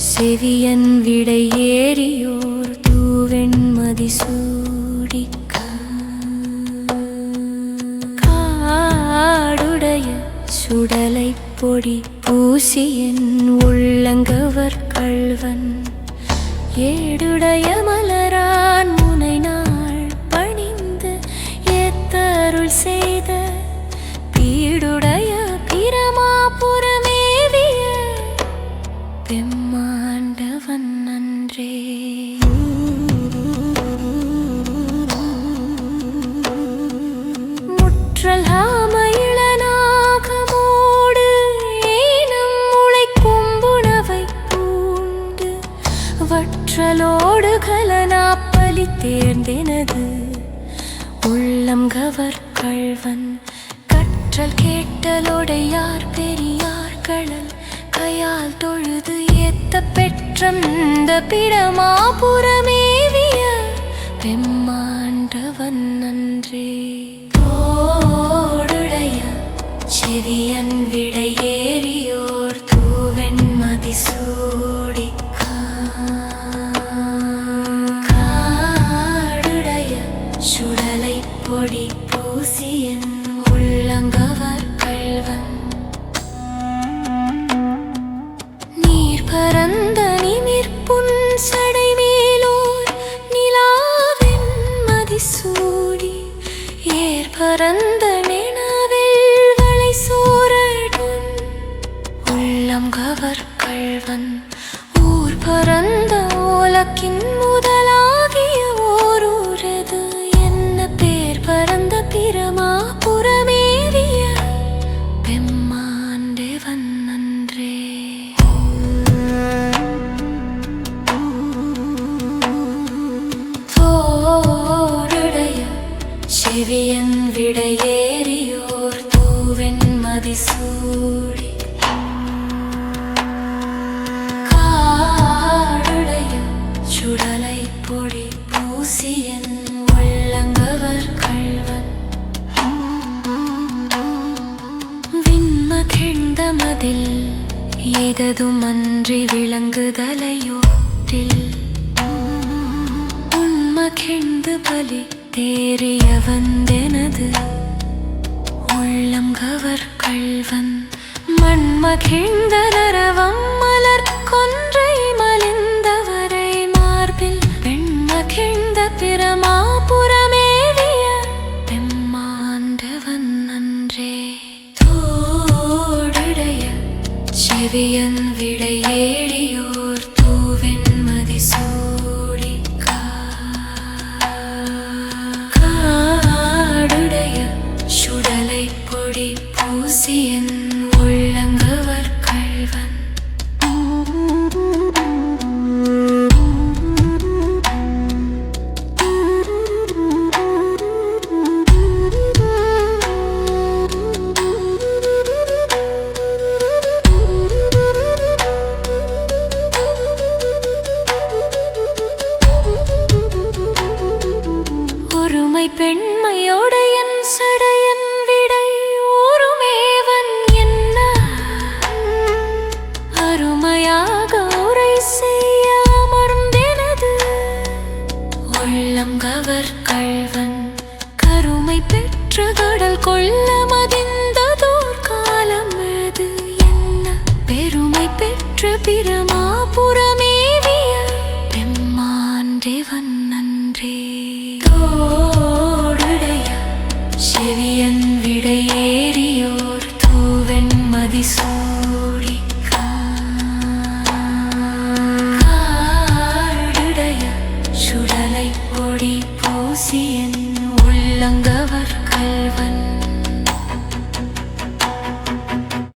செவியன் விடை ஏறியோர் தூவெண்மதி சூடிக்க காடுடைய சுடலை பொடி பூசியன் உள்ளங்கவர் கள்வன் ஏடுடைய மலரான் முனை நாள் பணிந்து ஏத்தருள் செய்த பீடுடைய பிரமாபுரமேவிய பெம்மாண்டவன் நன்றே. முற்றல் இளநாகமோடு ஏனம் முளைக்கும்புணவை பூண்டு வற்றலோடு கலனாப்பலி தேர்ந்தெனது உள்ளம் கவர் கள்வன் கற்றல் கேட்டலோடையார் பெரியார் களல் கையால் தொழுது ஏத்த பெற்றந்த பிரமாபுரமேவிய பெம்மாண்டவன் நன்றே. தோடுடைய செவியன் விடை ஏறியோர் தூவெண்மதி சூடிக்க காடுடைய சுடலை பொடி பூசியன் உள்ளங்கவர் கள்வன் பரந்த நிமிர்ப்புன் சடை மேலோர் நிலாவின் மதிசூடி ஏர் பரந்த நினவில் வளை சோரடும் உள்ளம் கவர் கள்வன் ஊர் பரந்த ஓலக்கின் முதலாகிய ஓரூரது என்ன பேர் பரந்த பிரமாபுரமேவிய பெம்மாண்டவன் நன்றே. செவியன் விடை ஏறியோர் தூவெண்மதி சூடி காடுடைய சுடலை பொடி பூசியன் உள்ளங்கவர் கள்வன் விண்மகிழ்ந்த மதில் ஏததுமன்றி விளங்குதலையோட்டில் உண்மகிழ்ந்து பலி தேறிய வந்தெனது உள்ளம் கவர் கள்வன் மண்மகிழ்ந்த நரவம் மலர் கொன்றை மலிந்தவரை மார்பில் பெண்மகிழ்ந்த பிரமாபுரமேவிய பெம்மாண்டவன் நன்றே. தோடுடைய செவியன் விடை ஏறியோர் தூவெண்மதி சூடிக்க காடுடைய சுடலை பொடி பூசியன்